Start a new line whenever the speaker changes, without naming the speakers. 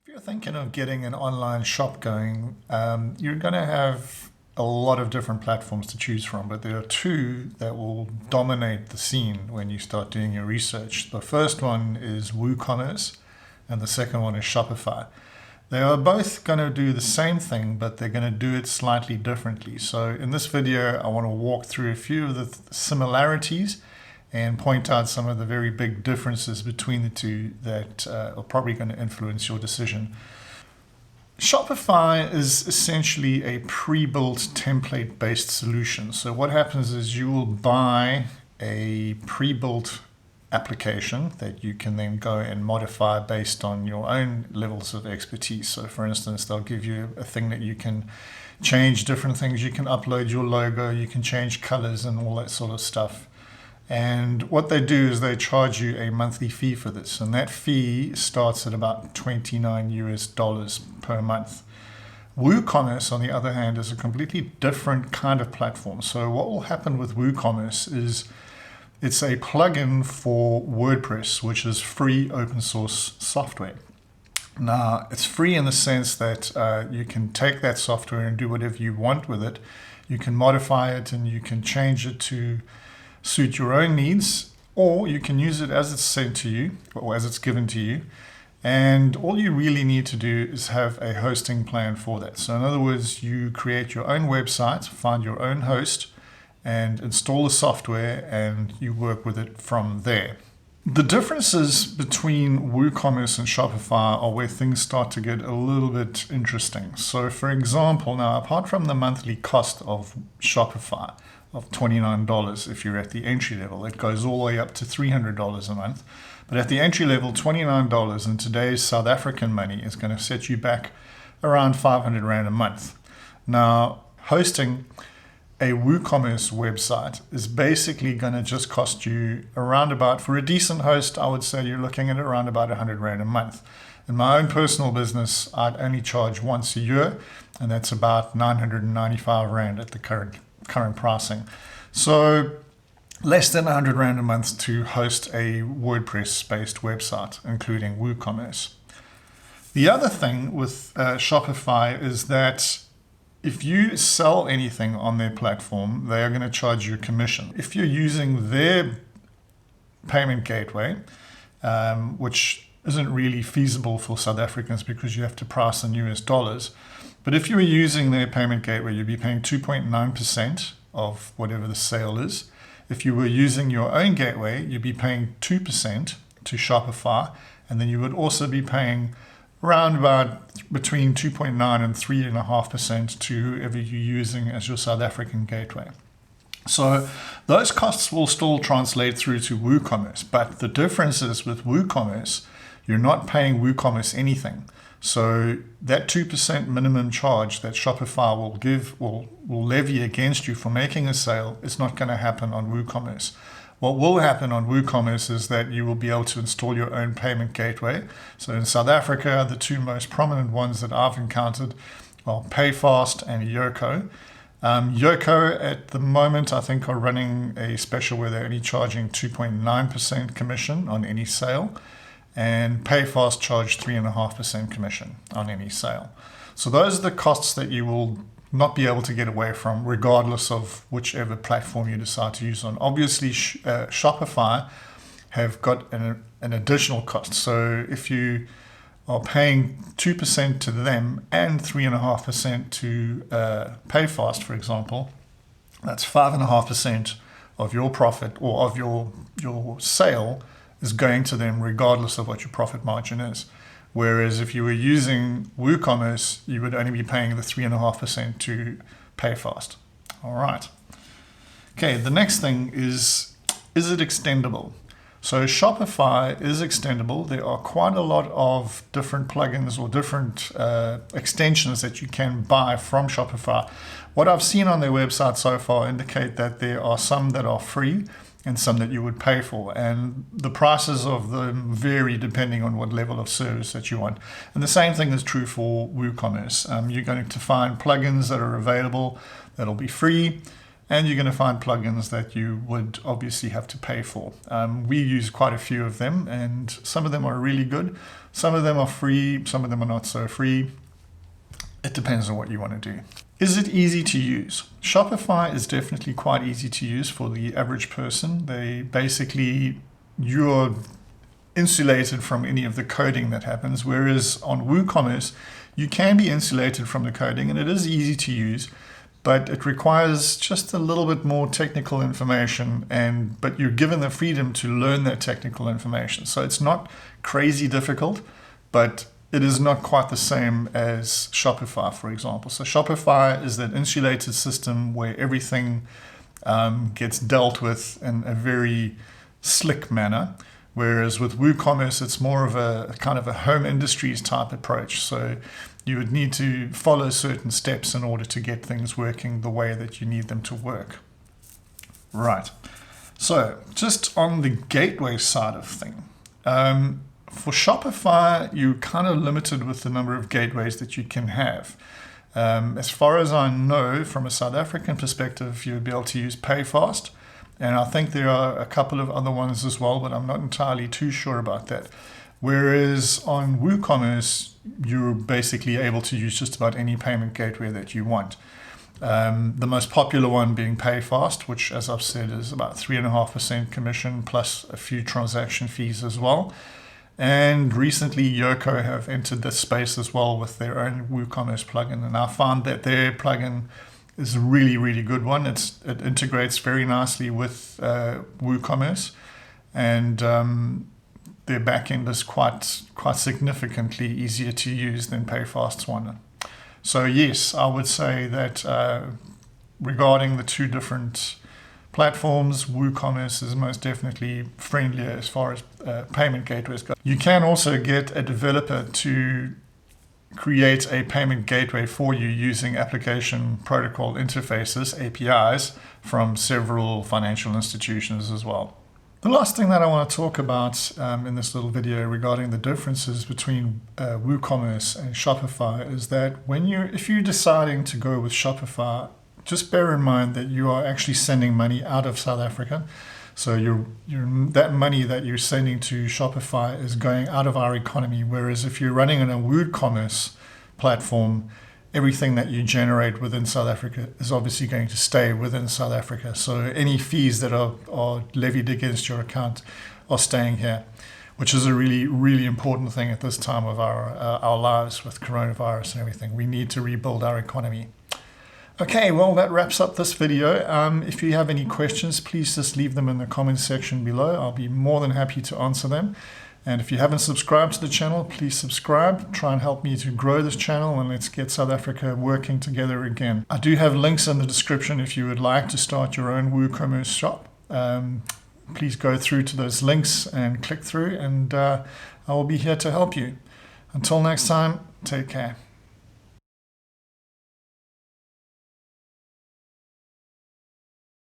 If you're thinking of getting an online shop going, you're going to have a lot of different platforms to choose from, but there are two that will dominate the scene when you start doing your research. The first one is WooCommerce, and the second one is Shopify. They are both going to do the same thing, but they're going to do it slightly differently. So in this video, I want to walk through a few of the similarities and point out some of the very big differences between the two that are probably going to influence your decision. Shopify is essentially a pre-built template-based solution. So what happens is you will buy a pre-built application that you can then go and modify based on your own levels of expertise. So for instance, they'll give you a thing that you can change different things. You can upload your logo, you can change colors and all that sort of stuff. And what they do is they charge you a monthly fee for this. And that fee starts at about $29 per month. WooCommerce, on the other hand, is a completely different kind of platform. So what will happen with WooCommerce is it's a plugin for WordPress, which is free open source software. Now, it's free in the sense that you can take that software and do whatever you want with it. You can modify it and you can change it to suit your own needs, or you can use it as it's sent to you or as it's given to you. And all you really need to do is have a hosting plan for that. So in other words, you create your own website, find your own host, and install the software, and you work with it from there. The differences between WooCommerce and Shopify are where things start to get a little bit interesting. So for example, now apart from the monthly cost of Shopify of $29 if you're at the entry level, it goes all the way up to $300 a month. But at the entry level, $29 in today's South African money is going to set you back around 500 Rand a month. Now, hosting a WooCommerce website is basically going to just cost you around about, for a decent host, I would say you're looking at around about 100 Rand a month. In my own personal business, I'd only charge once a year, and that's about 995 Rand at the current pricing. So less than 100 Rand a month to host a WordPress-based website, including WooCommerce. The other thing with Shopify is that if you sell anything on their platform, they are going to charge you a commission. If you're using their payment gateway, which isn't really feasible for South Africans because you have to price in US dollars, but if you were using their payment gateway, you'd be paying 2.9% of whatever the sale is. If you were using your own gateway, you'd be paying 2% to Shopify, and then you would also be paying around about between 2.9 and 3.5% to whoever you're using as your South African gateway. So those costs will still translate through to WooCommerce, but the difference is with WooCommerce, you're not paying WooCommerce anything. So that 2% minimum charge that Shopify will levy against you for making a sale is not going to happen on WooCommerce. What will happen on WooCommerce is that you will be able to install your own payment gateway. So in South Africa, the two most prominent ones that I've encountered are PayFast and Yoco. Yoco at the moment, I think, are running a special where they're only charging 2.9% commission on any sale. And PayFast charge 3.5% commission on any sale. So those are the costs that you will not be able to get away from, regardless of whichever platform you decide to use on. Obviously, Shopify have got an additional cost. So if you are paying 2% to them and 3.5% to PayFast, for example, that's 5.5% of your profit or of your sale is going to them regardless of what your profit margin is. Whereas if you were using WooCommerce, you would only be paying the 3.5% to PayFast. All right. Okay, the next thing is it extendable? So Shopify is extendable. There are quite a lot of different plugins or different extensions that you can buy from Shopify. What I've seen on their website so far indicate that there are some that are free and some that you would pay for. And the prices of them vary depending on what level of service that you want. And the same thing is true for WooCommerce. You're going to find plugins that are available that'll be free. And you're going to find plugins that you would obviously have to pay for. We use quite a few of them, and some of them are really good. Some of them are free, some of them are not so free. It depends on what you want to do. Is it easy to use? Shopify is definitely quite easy to use for the average person. You're insulated from any of the coding that happens, whereas on WooCommerce, you can be insulated from the coding, and it is easy to use, but it requires just a little bit more technical information, but you're given the freedom to learn that technical information. So it's not crazy difficult, but it is not quite the same as Shopify, for example. So Shopify is that insulated system where everything gets dealt with in a very slick manner. Whereas with WooCommerce, it's more of a kind of a home industries type approach. So you would need to follow certain steps in order to get things working the way that you need them to work. Right. So just on the gateway side of thing, for Shopify, you're kind of limited with the number of gateways that you can have. As far as I know, from a South African perspective, you'll be able to use PayFast. And I think there are a couple of other ones as well, but I'm not entirely too sure about that. Whereas on WooCommerce, you're basically able to use just about any payment gateway that you want. The most popular one being PayFast, which, as I've said, is about 3.5% commission plus a few transaction fees as well. And recently, Yoco have entered this space as well with their own WooCommerce plugin. And I found that their plugin is a really, really good one. It integrates very nicely with WooCommerce, and their backend is quite significantly easier to use than PayFast's one. So yes, I would say that regarding the two different platforms, WooCommerce is most definitely friendlier as far as payment gateways go. You can also get a developer to create a payment gateway for you using application protocol interfaces, APIs, from several financial institutions as well. The last thing that I want to talk about in this little video regarding the differences between WooCommerce and Shopify is that if you're deciding to go with Shopify, just bear in mind that you are actually sending money out of South Africa. So that money that you're sending to Shopify is going out of our economy. Whereas if you're running on a WooCommerce platform, everything that you generate within South Africa is obviously going to stay within South Africa. So any fees that are levied against your account are staying here, which is a really, really important thing at this time of our lives with coronavirus and everything. We need to rebuild our economy. Okay, well, that wraps up this video. If you have any questions, please just leave them in the comments section below. I'll be more than happy to answer them. And if you haven't subscribed to the channel, please subscribe. Try and help me to grow this channel, and let's get South Africa working together again. I do have links in the description if you would like to start your own WooCommerce shop. Please go through to those links and click through, and I will be here to help you. Until next time, take care.